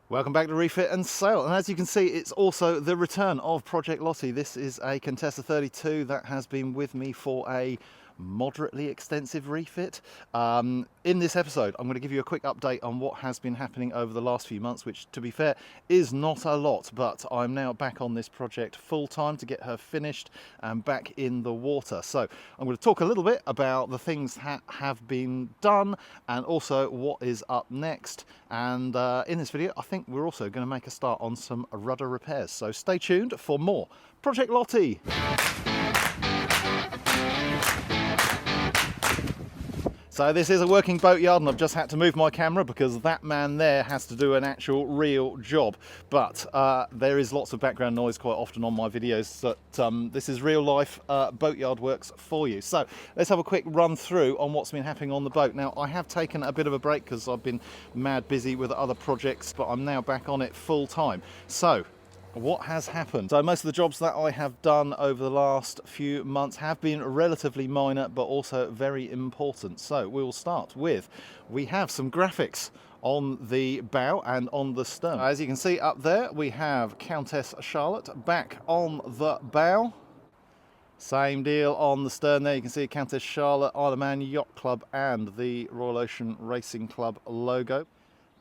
Welcome back to Refit and Sail, and as you can see, it's also the return of Project Lottie. This is a Contessa 32 that has been with me for a moderately extensive refit. In this episode, I'm going to give you a quick update on what has been happening over the last few months, which, to be fair, is not a lot, but I'm now back on this project full time to get her finished and back in the water. So I'm going to talk a little bit about the things that have been done and also what is up next. And in this video, I think we're also going to make a start on some rudder repairs. So stay tuned for more Project Lottie. So this is a working boatyard, and I've just had to move my camera because that man there has to do an actual real job. But there is lots of background noise quite often on my videos, that this is real life boatyard works for you. So let's have a quick run through on what's been happening on the boat. Now, I have taken a bit of a break because I've been mad busy with other projects, but I'm now back on it full time. So what has happened? So most of the jobs that I have done over the last few months have been relatively minor, but also very important. So we will start with, we have some graphics on the bow and on the stern. As you can see up there, we have Countess Charlotte back on the bow. Same deal on the stern there. You can see Countess Charlotte, Isle of Man Yacht Club and the Royal Ocean Racing Club logo.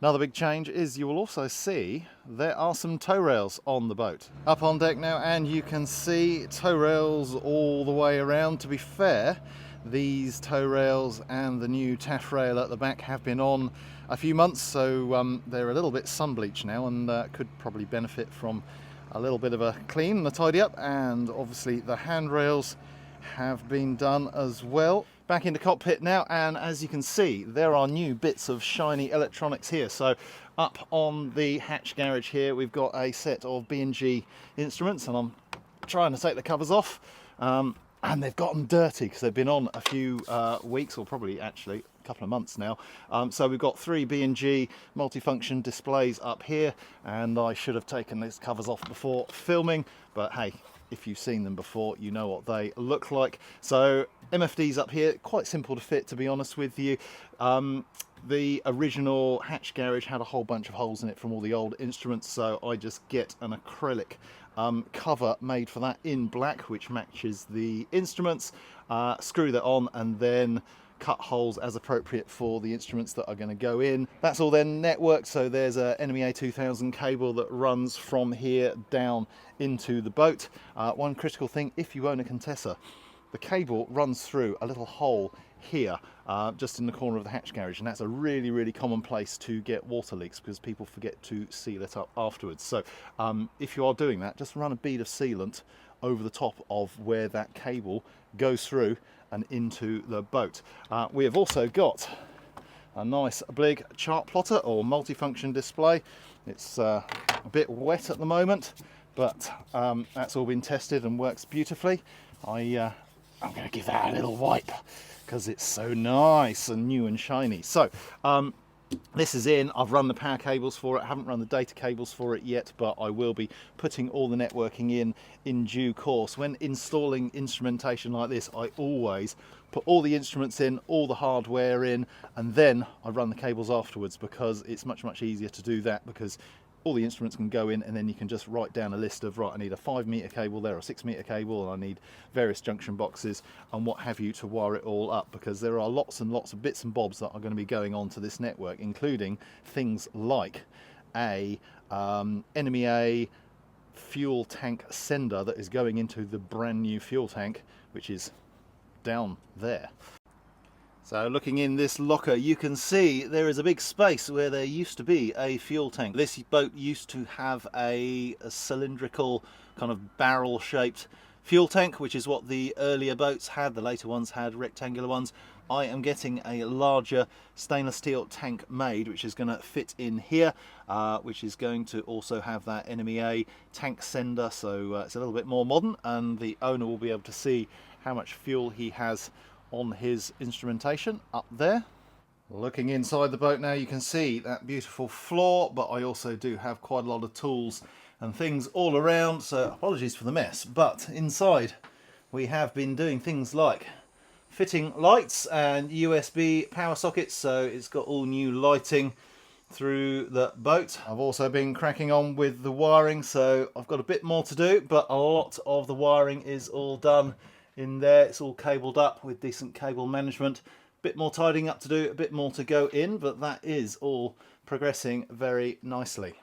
Another big change is you will also see there are some tow rails on the boat. Up on deck now, and you can see tow rails all the way around. To be fair, these tow rails and the new taff rail at the back have been on a few months, so they're a little bit sun bleached now and could probably benefit from a little bit of a clean and a tidy up. And obviously the handrails have been done as well. Back in the cockpit now, and as you can see, there are new bits of shiny electronics here. So up on the hatch garage here, we've got a set of B&G instruments, and I'm trying to take the covers off, and they've gotten dirty because they've been on a few weeks, or probably actually a couple of months now. So we've got 3 B&G multifunction displays up here, and I should have taken these covers off before filming, but hey, if you've seen them before, you know what they look like. So MFDs up here, quite simple to fit, to be honest with you. The original hatch garage had a whole bunch of holes in it from all the old instruments, so I just get an acrylic cover made for that in black, which matches the instruments, screw that on, and then cut holes as appropriate for the instruments that are going to go in. That's all then networked, so there's a NMEA 2000 cable that runs from here down into the boat. One critical thing, if you own a Contessa, the cable runs through a little hole here, just in the corner of the hatch garage, and that's a really common place to get water leaks because people forget to seal it up afterwards. So if you are doing that, just run a bead of sealant over the top of where that cable goes through and into the boat. We have also got a nice big chart plotter or multifunction display. It's a bit wet at the moment, but that's all been tested and works beautifully. I'm going to give that a little wipe because it's so nice and new and shiny. So this is in. I've run the power cables for it. I haven't run the data cables for it yet, but I will be putting all the networking in due course. When installing instrumentation like this, I always put all the instruments in, all the hardware in, and then I run the cables afterwards, because it's much easier to do that, because all the instruments can go in, and then you can just write down a list of, right, I need a 5-meter cable there, or 6-meter cable, and I need various junction boxes and what have you to wire it all up, because there are lots and lots of bits and bobs that are going to be going on to this network, including things like a NMEA fuel tank sender that is going into the brand new fuel tank, which is down there. So looking in this locker, you can see there is a big space where there used to be a fuel tank. This boat used to have a cylindrical kind of barrel shaped fuel tank, which is what the earlier boats had. The later ones had rectangular ones. I am getting a larger stainless steel tank made, which is going to fit in here, which is going to also have that NMEA tank sender, so it's a little bit more modern, and the owner will be able to see how much fuel he has on his instrumentation up there. Looking inside the boat now, you can see that beautiful floor, but I also do have quite a lot of tools and things all around, so apologies for the mess. But inside we have been doing things like fitting lights and USB power sockets, so it's got all new lighting through the boat. I've also been cracking on with the wiring, so I've got a bit more to do, but a lot of the wiring is all done in there. It's all cabled up with decent cable management. A bit more tidying up to do, a bit more to go in, but that is all progressing very nicely.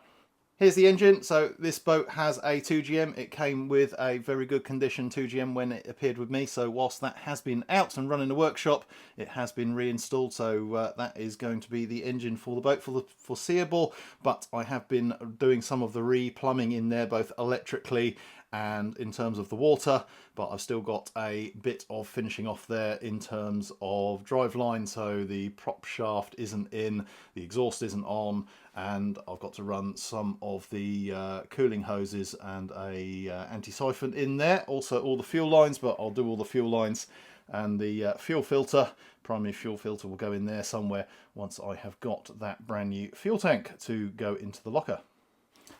Here's the engine. So this boat has a 2GM. It came with a very good condition 2GM when it appeared with me. So whilst that has been out and running the workshop, it has been reinstalled. So that is going to be the engine for the boat for the foreseeable. But I have been doing some of the re-plumbing in there, both electrically and in terms of the water, but I've still got a bit of finishing off there in terms of drive line, so the prop shaft isn't in, the exhaust isn't on, and I've got to run some of the cooling hoses and a anti-siphon in there. Also all the fuel lines, but I'll do all the fuel lines and the fuel filter. Primary fuel filter will go in there somewhere once I have got that brand new fuel tank to go into the locker.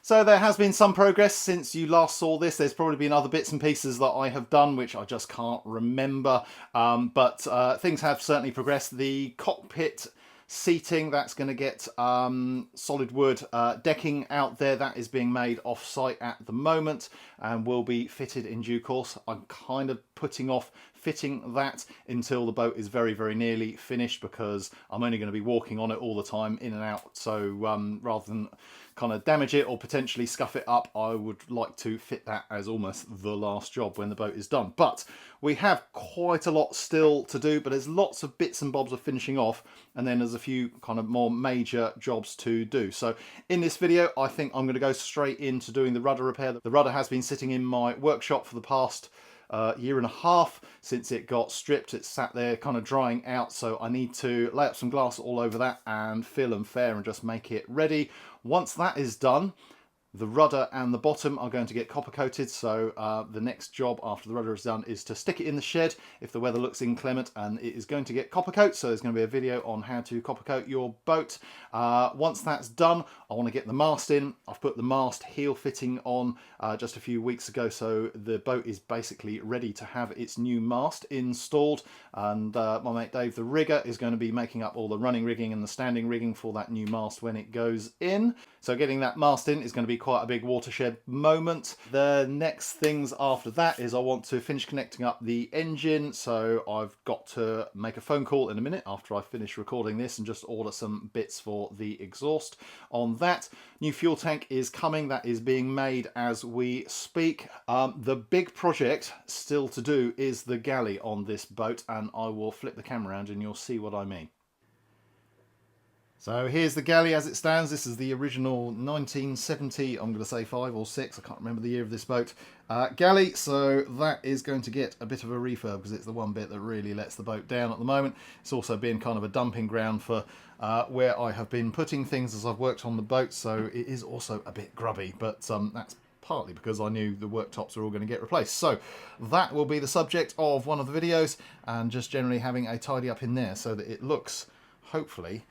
So there has been some progress since you last saw this. There's probably been other bits and pieces that I have done which I just can't remember, but things have certainly progressed. The cockpit seating, that's going to get solid wood decking out there. That is being made off site at the moment and will be fitted in due course. I'm kind of putting off fitting that until the boat is very, very nearly finished, because I'm only going to be walking on it all the time, in and out. So rather than kind of damage it or potentially scuff it up, I would like to fit that as almost the last job when the boat is done. But we have quite a lot still to do, but there's lots of bits and bobs of finishing off, and then there's a few kind of more major jobs to do. So in this video, I think I'm going to go straight into doing the rudder repair. The rudder has been sitting in my workshop for the past year and a half since it got stripped. It's sat there kind of drying out, so I need to lay up some glass all over that and fill and fair and just make it ready. Once that is done, the rudder and the bottom are going to get copper coated, so the next job after the rudder is done is to stick it in the shed if the weather looks inclement, and it is going to get copper coat. So there's going to be a video on how to copper coat your boat. Once that's done, I want to get the mast in. I've put the mast heel fitting on just a few weeks ago, so the boat is basically ready to have its new mast installed, and my mate Dave, the rigger, is going to be making up all the running rigging and the standing rigging for that new mast when it goes in. So getting that mast in is going to be quite a big watershed moment. The next things after that is I want to finish connecting up the engine, so I've got to make a phone call in a minute after I finish recording this and just order some bits for the exhaust on that. New fuel tank is coming, that is being made as we speak. The big project still to do is the galley on this boat, and I will flip the camera around and you'll see what I mean. So here's the galley as it stands. This is the original 1970, I'm going to say 5 or 6, I can't remember the year of this boat, galley. So that is going to get a bit of a refurb because it's the one bit that really lets the boat down at the moment. It's also been kind of a dumping ground for where I have been putting things as I've worked on the boat, so it is also a bit grubby, but that's partly because I knew the worktops are all going to get replaced. So that will be the subject of one of the videos, and just generally having a tidy up in there so that it looks, hopefully,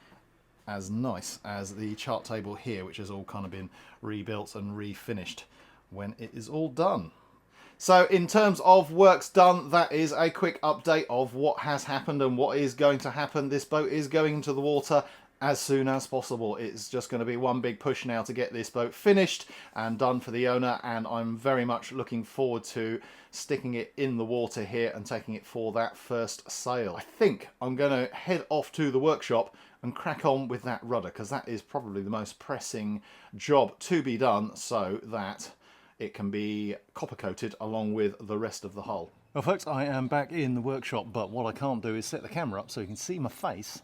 as nice as the chart table here, which has all kind of been rebuilt and refinished when it is all done. So in terms of works done, that is a quick update of what has happened and what is going to happen. This boat is going into the water as soon as possible. It's just going to be one big push now to get this boat finished and done for the owner, and I'm very much looking forward to sticking it in the water here and taking it for that first sail. I think I'm going to head off to the workshop and crack on with that rudder, because that is probably the most pressing job to be done so that it can be copper coated along with the rest of the hull. Well folks, I am back in the workshop, but what I can't do is set the camera up so you can see my face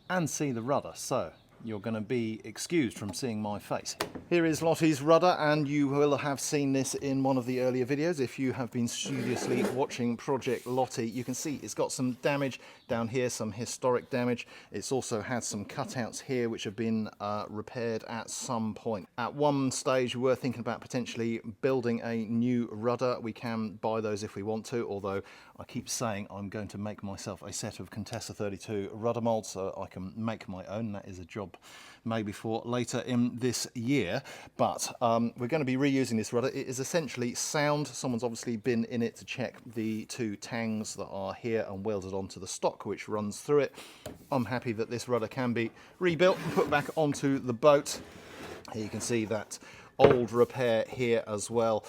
and see the rudder, so you're going to be excused from seeing my face. Here is Lottie's rudder, and you will have seen this in one of the earlier videos. If you have been studiously watching Project Lottie, you can see it's got some damage down here, some historic damage. It's also had some cutouts here which have been repaired at some point. At one stage we were thinking about potentially building a new rudder. We can buy those if we want to, although I keep saying I'm going to make myself a set of Contessa 32 rudder molds so I can make my own. That is a job maybe for later in this year. there, but we're going to be reusing this rudder. It is essentially sound. Someone's obviously been in it to check the two tangs that are here and welded onto the stock which runs through it. I'm happy that this rudder can be rebuilt and put back onto the boat. Here you can see that old repair here as well.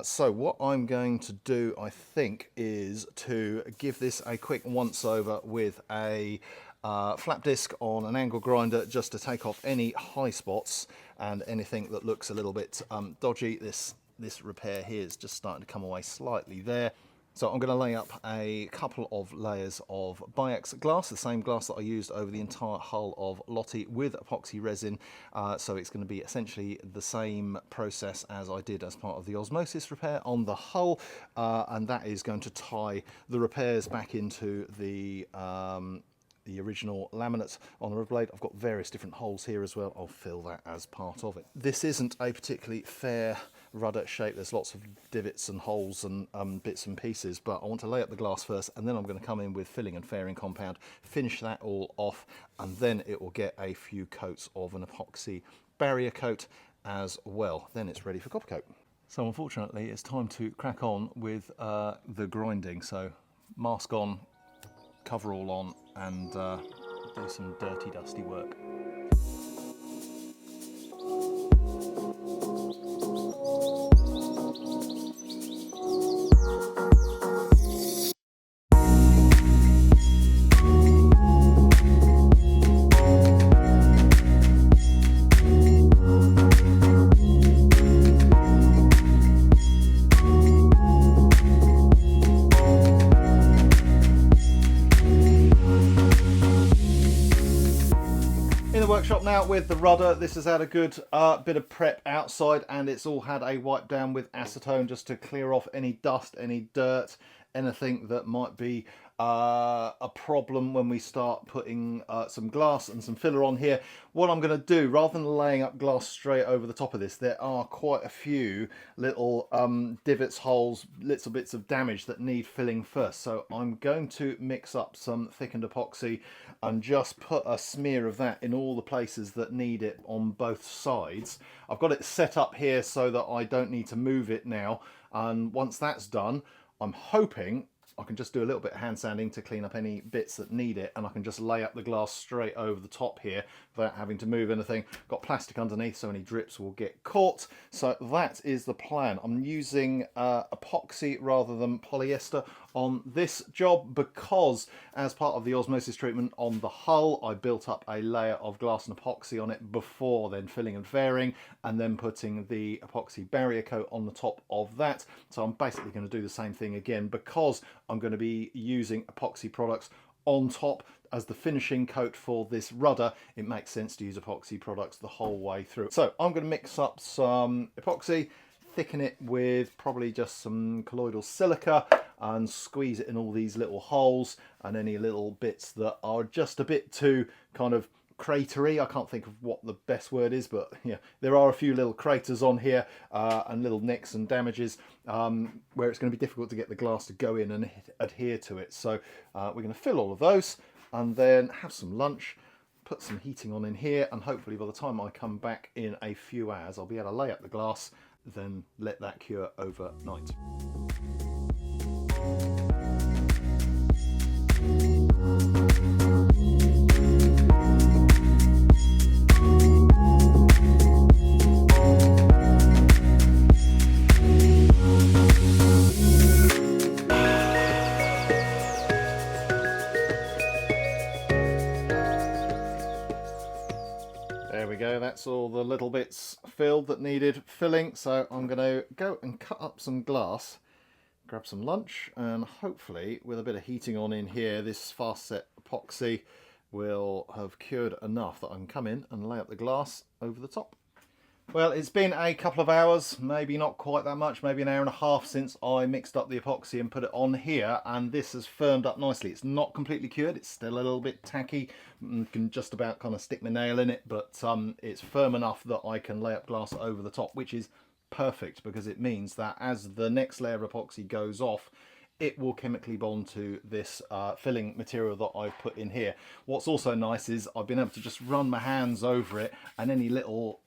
So what I'm going to do, I think, is to give this a quick once over with a flap disc on an angle grinder, just to take off any high spots and anything that looks a little bit dodgy. This repair here is just starting to come away slightly there. So I'm going to lay up a couple of layers of biax glass, the same glass that I used over the entire hull of Lottie with epoxy resin. So it's going to be essentially the same process as I did as part of the osmosis repair on the hull, and that is going to tie the repairs back into the original laminate on the rubber blade. I've got various different holes here as well. I'll fill that as part of it. This isn't a particularly fair rudder shape. There's lots of divots and holes and bits and pieces, but I want to lay up the glass first, and then I'm going to come in with filling and fairing compound, finish that all off, and then it will get a few coats of an epoxy barrier coat as well. Then it's ready for copper coat. So unfortunately it's time to crack on with the grinding. So mask on, coverall on, and do some dirty, dusty work. Workshop now with the rudder. This has had a good bit of prep outside, and it's all had a wipe down with acetone just to clear off any dust, any dirt, anything that might be a problem when we start putting some glass and some filler on here. What I'm going to do, rather than laying up glass straight over the top of this, there are quite a few little divots, holes, little bits of damage that need filling first. So I'm going to mix up some thickened epoxy and just put a smear of that in all the places that need it on both sides. I've got it set up here so that I don't need to move it now, and once that's done, I'm hoping I can just do a little bit of hand sanding to clean up any bits that need it, and I can just lay up the glass straight over the top here without having to move anything. Got plastic underneath so any drips will get caught. So that is the plan. I'm using epoxy rather than polyester on this job because as part of the osmosis treatment on the hull, I built up a layer of glass and epoxy on it before then filling and fairing, and then putting the epoxy barrier coat on the top of that. So I'm basically going to do the same thing again, because I'm going to be using epoxy products on top as the finishing coat for this rudder. It makes sense to use epoxy products the whole way through. So I'm going to mix up some epoxy, thicken it with probably just some colloidal silica, and squeeze it in all these little holes and any little bits that are just a bit too kind of cratery. I can't think of what the best word is, but yeah, there are a few little craters on here and little nicks and damages where it's going to be difficult to get the glass to go in and adhere to it. So we're going to fill all of those and then have some lunch, put some heating on in here, and hopefully by the time I come back in a few hours I'll be able to lay up the glass, then let that cure overnight. There we go, that's all the little bits filled that needed filling. So I'm going to go and cut up some glass, grab some lunch, and hopefully with a bit of heating on in here, this fast set epoxy will have cured enough that I can come in and lay up the glass over the top. Well, it's been a couple of hours, maybe not quite that much, maybe an hour and a half since I mixed up the epoxy and put it on here, and this has firmed up nicely. It's not completely cured, it's still a little bit tacky. I can just about kind of stick my nail in it, but it's firm enough that I can lay up glass over the top, which is perfect because it means that as the next layer of epoxy goes off, it will chemically bond to this filling material that I've put in here. What's also nice is I've been able to just run my hands over it, and any little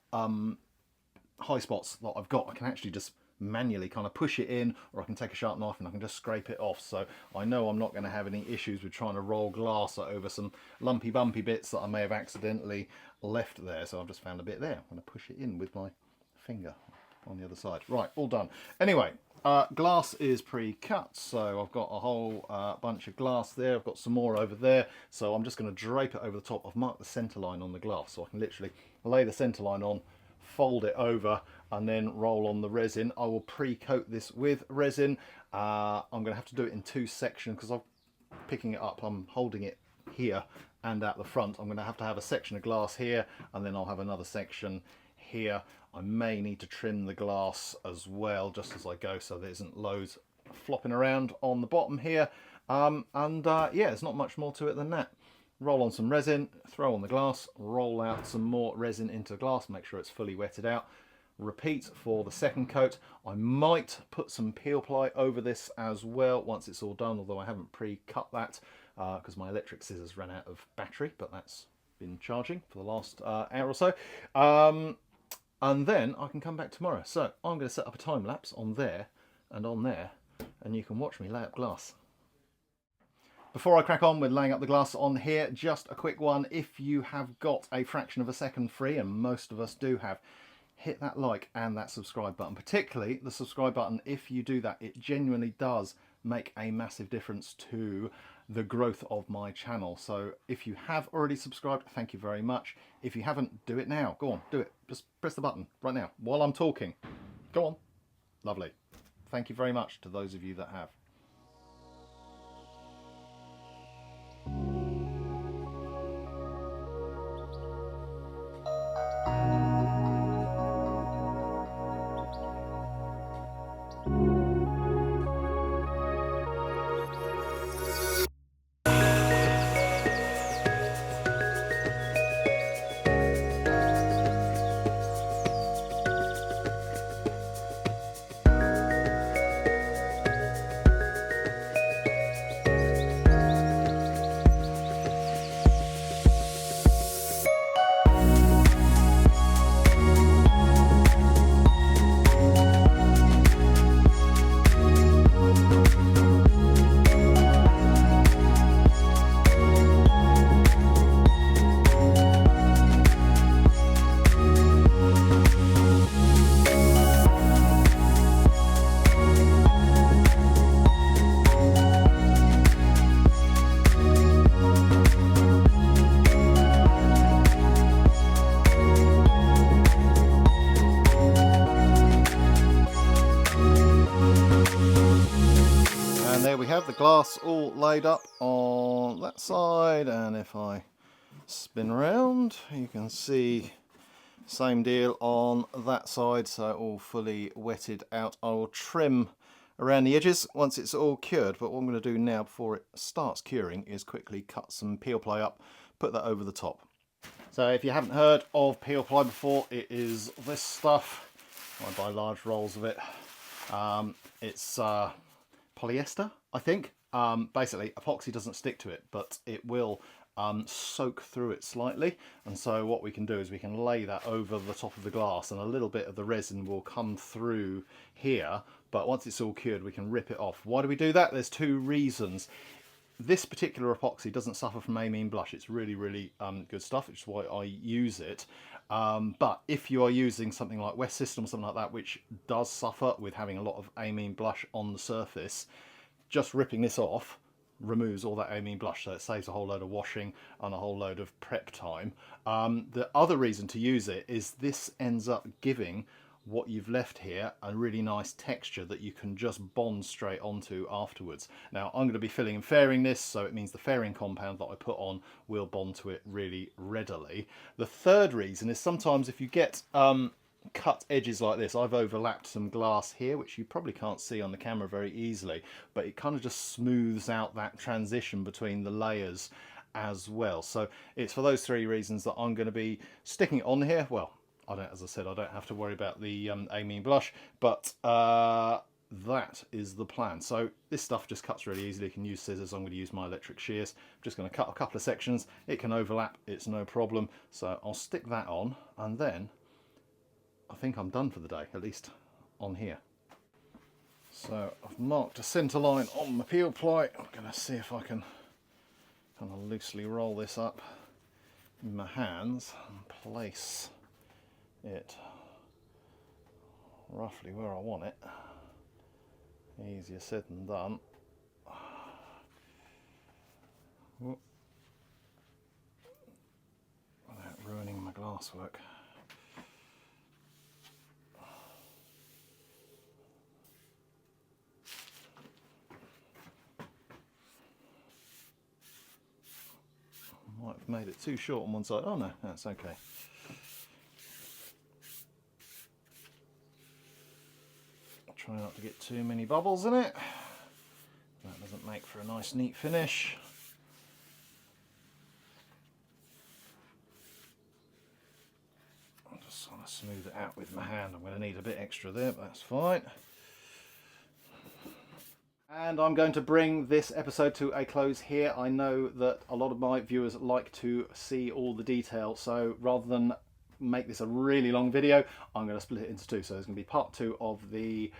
high spots that I've got, I can actually just manually kind of push it in, or I can take a sharp knife and I can just scrape it off. So I know I'm not going to have any issues with trying to roll glass over some lumpy bumpy bits that I may have accidentally left there. So I've just found a bit there. I'm going to push it in with my finger on the other side. Right, all done. Anyway, glass is pre-cut, so I've got a whole bunch of glass there. I've got some more over there, so I'm just going to drape it over the top. I've marked the centre line on the glass, so I can literally lay the centre line on, fold it over, and then roll on the resin. I will pre-coat this with resin. I'm going to have to do it in 2 sections because I'm picking it up. I'm holding it here and at the front. I'm going to have a section of glass here, and then I'll have another section here. I may need to trim the glass as well just as I go, so there isn't loads flopping around on the bottom here. Yeah, there's not much more to it than that. Roll on some resin, throw on the glass, roll out some more resin into the glass, make sure it's fully wetted out. Repeat for the second coat. I might put some peel ply over this as well once it's all done, although I haven't pre-cut that because my electric scissors ran out of battery, but that's been charging for the last hour or so. And then I can come back tomorrow. So I'm going to set up a time lapse on there and on there, and you can watch me lay up glass. Before I crack on with laying up the glass on here, just a quick one. If you have got a fraction of a second free, and most of us do have, hit that like and that subscribe button, particularly the subscribe button. If you do that, it genuinely does make a massive difference to the growth of my channel. So if you have already subscribed, thank you very much. If you haven't, do it now. Go on, do it. Just press the button right now while I'm talking. Go on. Lovely. Thank you very much to those of you that have. The glass all laid up on that side, and if I spin around you can see same deal on that side, so all fully wetted out. I will trim around the edges once it's all cured, but what I'm going to do now before it starts curing is quickly cut some peel ply up, put that over the top. So if you haven't heard of peel ply before, it is this stuff. I buy large rolls of it. It's polyester, I think. Basically epoxy doesn't stick to it, but it will soak through it slightly, and so what we can do is we can lay that over the top of the glass, and a little bit of the resin will come through here, but once it's all cured we can rip it off. Why do we do that? There's 2 reasons. This particular epoxy doesn't suffer from amine blush. It's really good stuff, which is why I use it. But if you are using something like West System or something like that, which does suffer with having a lot of amine blush on the surface, just ripping this off removes all that amine blush, so it saves a whole load of washing and a whole load of prep time. The other reason to use it is this ends up giving what you've left here a really nice texture that you can just bond straight onto afterwards. Now I'm going to be filling and fairing this, so it means the fairing compound that I put on will bond to it really readily. The third reason is sometimes if you get cut edges like this, I've overlapped some glass here which you probably can't see on the camera very easily, but it kind of just smooths out that transition between the layers as well. So it's for those 3 reasons that I'm going to be sticking it on here. Well, I don't, as I said, I don't have to worry about the amine blush, but that is the plan. So this stuff just cuts really easily. You can use scissors. I'm going to use my electric shears. I'm just going to cut a couple of sections. It can overlap, it's no problem. So I'll stick that on, and then I think I'm done for the day, at least on here. So I've marked a centre line on my peel ply. I'm going to see if I can kind of loosely roll this up in my hands and place it roughly where I want it. Easier said than done. Without ruining my glasswork. Might have made it too short on one side. Oh no, that's okay. Try not to get too many bubbles in it. That doesn't make for a nice neat finish. I'm just trying to smooth it out with my hand. I'm going to need a bit extra there, but that's fine. And I'm going to bring this episode to a close here. I know that a lot of my viewers like to see all the detail, so rather than make this a really long video, I'm going to split it into two. So there's going to be part 2 of the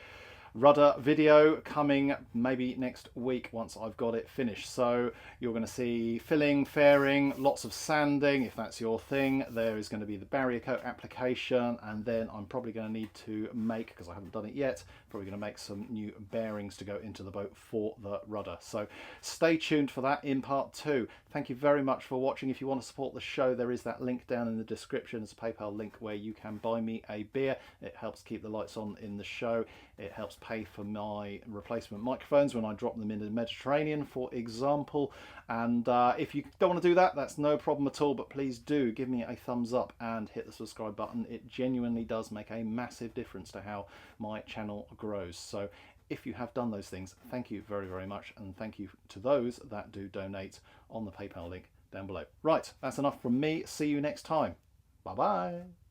rudder video coming maybe next week once I've got it finished. So you're going to see filling, fairing, lots of sanding if that's your thing. There is going to be the barrier coat application, and then I'm probably going to need to make, because I haven't done it yet, probably going to make some new bearings to go into the boat for the rudder. So stay tuned for that in part 2. Thank you very much for watching. If you want to support the show, there is that link down in the description. It's a PayPal link where you can buy me a beer. It helps keep the lights on in the show. It helps pay for my replacement microphones when I drop them into the Mediterranean, for example. And if you don't want to do that, that's no problem at all, but please do give me a thumbs up and hit the subscribe button. It genuinely does make a massive difference to how my channel grows. So if you have done those things, thank you very, very much, and thank you to those that do donate on the PayPal link down below. Right, that's enough from me. See you next time. Bye bye.